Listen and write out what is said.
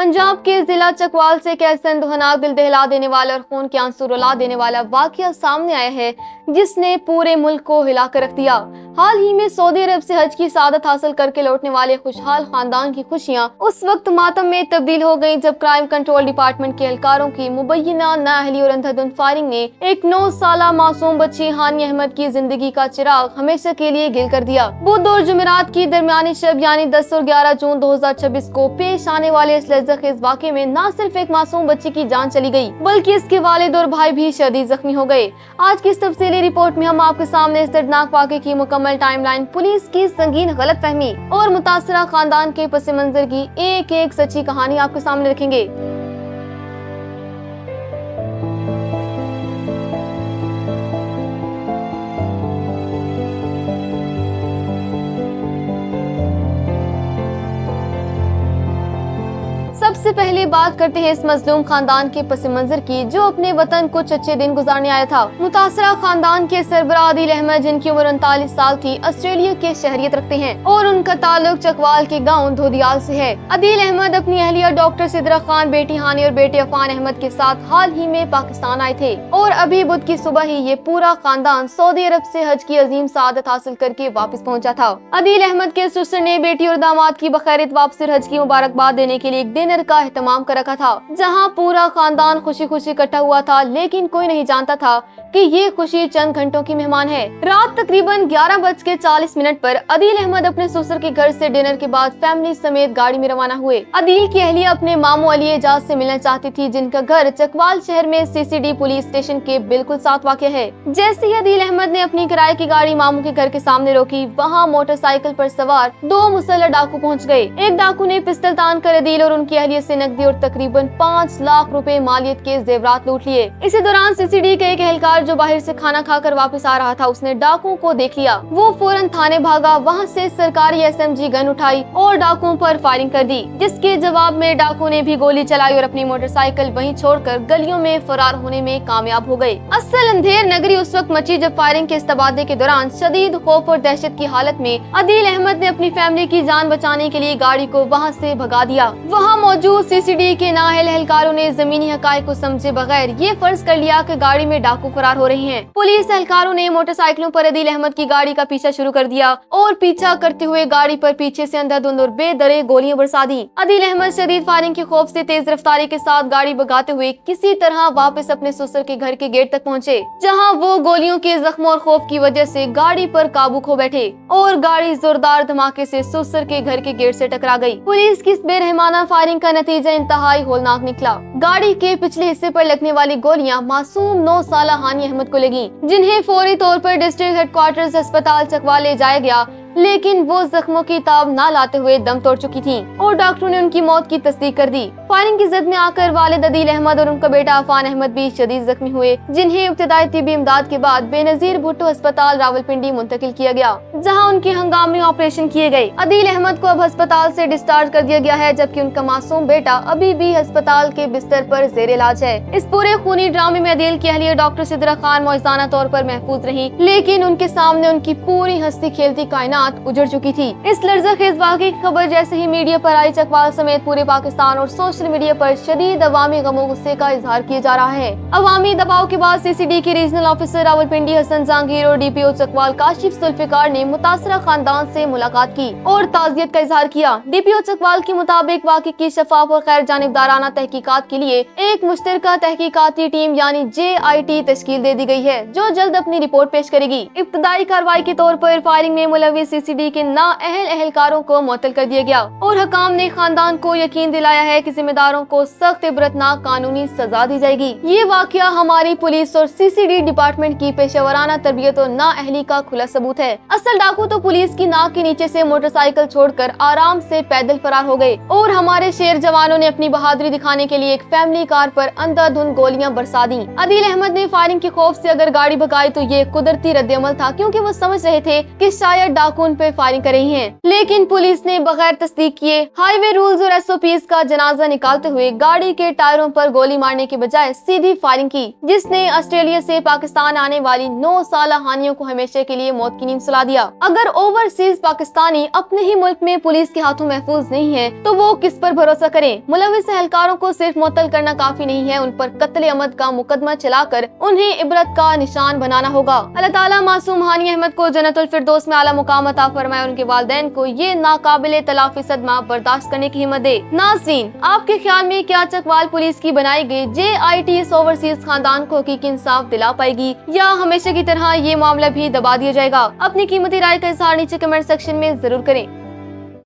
पंजाब के जिला चकवाल से एक ऐसा दुखनाक, दिल दहला देने वाला और खून के आंसू रुला देने वाला वाकया सामने आया है जिसने पूरे मुल्क को हिला कर रख दिया। हाल ही में सऊदी अरब से हज की सादत हासिल करके लौटने वाले खुशहाल खानदान की खुशियां उस वक्त मातम में तब्दील हो गईं जब क्राइम कंट्रोल डिपार्टमेंट के एहलकारों की मुबैना नाअहली और अंधाधुंध फायरिंग ने एक 9 साला मासूम बच्ची हानिया अहमद की जिंदगी का चिराग हमेशा के लिए गिल कर दिया। बुध और जुमेरात की दरमियानी शब यानी 10 और 11 जून 2026 को पेश आने वाले इस लज्जाखेज वाक़े में न सिर्फ एक मासूम बच्ची की जान चली गई बल्कि इसके वालिद और भाई भी शदीद जख्मी हो गए। आज की इस तफसीली रिपोर्ट में हम आपके सामने इस दर्दनाक वाक़े की मुकम्मल टाइमलाइन, पुलिस की संगीन गलतफहमी और मुतासरा खानदान के पस मंजर की एक एक सच्ची कहानी आपके सामने रखेंगे। सबसे पहले बात करते हैं इस मजलूम खानदान के पस मंजर की जो अपने वतन कुछ अच्छे दिन गुजारने आया था। मुतासरा खानदान के सरबराह अदील अहमद, जिनकी उम्र 39 साल थी, ऑस्ट्रेलिया के शहरियत रखते हैं और उनका ताल्लुक चकवाल के गांव धोदियाल से है। अदील अहमद अपनी अहलिया डॉक्टर सिद्रा खान, बेटी हानी और बेटे अफान अहमद के साथ हाल ही में पाकिस्तान आए थे और अभी बुध की सुबह ही ये पूरा खानदान सऊदी अरब से हज की अजीम सादत हासिल करके वापस पहुँचा था। अदील अहमद के ससुर ने बेटी और दामाद की बखैरित वापसी हज की मुबारकबाद देने के लिए एक डिनर का एहतमाम कर रखा था जहां पूरा खानदान खुशी खुशी इकट्ठा हुआ था, लेकिन कोई नहीं जानता था कि ये खुशी चंद घंटों की मेहमान है। रात तकरीबन 11:40 पर अदील अहमद अपने ससुर के घर से डिनर के बाद फैमिली समेत गाड़ी में रवाना हुए। अदील की अहलिया अपने मामू अली एजाज से मिलना चाहती थी, जिनका घर चकवाल शहर में सीसीडी पुलिस स्टेशन के बिल्कुल साथ वाक़ है। जैसे ही अदील अहमद ने अपनी किराए की गाड़ी मामू के घर के सामने रोकी, वहाँ मोटरसाइकिल पर सवार 2 मुसल्लह डाकू पहुँच गए। एक डाकू ने पिस्तल तान कर अदील और उनकी अहलिया से नकदी और तकरीबन 5 लाख रुपए मालियत के जेवरात लूट लिए। इसी दौरान सीसीडी का एक एहलकार जो बाहर से खाना खाकर वापस आ रहा था, उसने डाकुओं को देख लिया। वो फौरन थाने भागा, वहाँ से सरकारी एसएमजी गन उठाई और डाकुओं पर फायरिंग कर दी, जिसके जवाब में डाकुओं ने भी गोली चलाई और अपनी मोटरसाइकिल वहीं छोड़कर गलियों में फरार होने में कामयाब हो गए। असल अंधेर नगरी उस वक्त मची जब फायरिंग के इस तबादले के दौरान शदीद खौफ और दहशत की हालत में अदील अहमद ने अपनी फैमिली की जान बचाने के लिए गाड़ी को वहाँ से भगा दिया। वहाँ मौजूद सीसीडी के नाअहल एहलकारों ने जमीनी हकायक को समझे बगैर ये फर्ज कर लिया कि गाड़ी में डाकू फरार हो रहे हैं। पुलिस एहलकारों ने मोटरसाइकिलों पर अदील अहमद की गाड़ी का पीछा शुरू कर दिया और पीछा करते हुए गाड़ी पर पीछे से अंधाधुंध और बेदरे गोलियां बरसा दी। अदील अहमद शदीद फायरिंग के खौफ से तेज रफ्तारी के साथ गाड़ी भगाते हुए किसी तरह वापस अपने ससुर के घर के गेट तक पहुँचे, जहाँ वो गोलियों के जख्मों और खौफ की वजह से गाड़ी पर काबू खो बैठे और गाड़ी जोरदार धमाके से ससुर के घर के गेट से टकरा गई। पुलिस की इस बेरहमाना फायरिंग का नतीजा इंतहाई होलनाक निकला। गाड़ी के पिछले हिस्से पर लगने वाली गोलियां मासूम 9 साला हानिया अहमद को लगी, जिन्हें फौरी तौर पर डिस्ट्रिक्ट हेडक्वार्टर्स अस्पताल चकवाल ले जाया गया, लेकिन वो जख्मों की ताब ना लाते हुए दम तोड़ चुकी थी और डॉक्टरों ने उनकी मौत की तस्दीक कर दी। फायरिंग की जद में आकर वालिद अदील अहमद और उनका बेटा अफान अहमद भी शदीद जख्मी हुए, जिन्हें इब्तिदाई तिब्बी इमदाद के बाद बेनजीर भुट्टो अस्पताल रावलपिंडी मुंतकिल किया गया, जहां उनके हंगामी ऑपरेशन किए गए। अदील अहमद को अब अस्पताल से डिस्चार्ज कर दिया गया है, जबकि उनका मासूम बेटा अभी भी अस्पताल के बिस्तर पर जेर इलाज है। इस पूरे खूनी ड्रामे में अदील की अहलिया डॉक्टर सिद्रा खान मौजूदा तौर पर महफूज रही, लेकिन उनके सामने उनकी पूरी हंसती खेलती कायनात उजड़ चुकी थी। इस लर्ज़ाखेज़ वाक़े की खबर जैसे ही मीडिया पर आई, चकवाल समेत पूरे पाकिस्तान और सोशल मीडिया पर शदीद अवामी गमो गुस्से का इजहार किया जा रहा है। अवामी दबाव के बाद सीसीडी के रीजनल ऑफिसर रावलपिंडी हसन जहांगीर और डीपीओ चकवाल काशिफ जुल्फिकार ने मुतासरा खानदान से मुलाकात की और ताज़ियत का इजहार किया। डीपीओ चकवाल के मुताबिक वाक़े की शफाफ और खैर जानिबदाराना तहकीकात के लिए एक मुश्तरका तहकीकाती टीम यानी JIT तश्कील दे दी गई है, जो जल्द अपनी रिपोर्ट पेश करेगी। इब्तदाई कार्रवाई के तौर पर फायरिंग में मुलविस सीसीडी के नाअहल एहलकारों को मुअत्तल कर दिया गया और हकाम ने खानदान को यकीन दिलाया है कि जिम्मेदारों को सख्त इबरतनाक कानूनी सजा दी जाएगी। ये वाकया हमारी पुलिस और सीसीडी डिपार्टमेंट की पेशेवराना तरबियत और नाअहली का खुला सबूत है। असल डाकू तो पुलिस की नाक के नीचे से मोटरसाइकिल छोड़कर आराम से पैदल फरार हो गए और हमारे शेर जवानों ने अपनी बहादुरी दिखाने के लिए एक फैमिली कार पर अंधाधुंध गोलियां बरसा दी। अदील अहमद ने फायरिंग के खौफ से अगर गाड़ी भगाई तो ये कुदरती रद्द-ए-अमल था, क्योंकि वो समझ रहे थे कि शायद डाकू उन पर फायरिंग कर रही हैं। लेकिन पुलिस ने बगैर तस्दीक किए हाईवे रूल्स और SOPs का जनाजा निकालते हुए गाड़ी के टायरों पर गोली मारने के बजाय सीधी फायरिंग की, जिसने ऑस्ट्रेलिया से पाकिस्तान आने वाली 9 साल हानियों को हमेशा के लिए मौत की नींद सुला दिया। अगर ओवरसीज पाकिस्तानी अपने ही मुल्क में पुलिस के हाथों महफूज नहीं है तो वो किस पर भरोसा करें। मुलविस एहलकारों को सिर्फ मुअत्तल करना काफी नहीं है, उन पर कत्ल अमद का मुकदमा चलाकर उन्हें इबरत का निशान बनाना होगा। अल्लाह ताला मासूम हानी अहमद को जन्नतुल फिरदौस में आला मुकाम अता फरमाए और उनके वालिदैन को ये नाकाबिले तलाफी सदमा बर्दाश्त करने की हिम्मत दे। नाज़रीन, आपके ख्याल में क्या चकवाल पुलिस की बनाई गई JIT ओवरसीज खानदान को हकीकी इंसाफ दिला पाएगी या हमेशा की तरह ये मामला भी दबा दिया जाएगा? अपनी कीमती राय का इज़हार नीचे कमेंट सेक्शन में जरूर करें।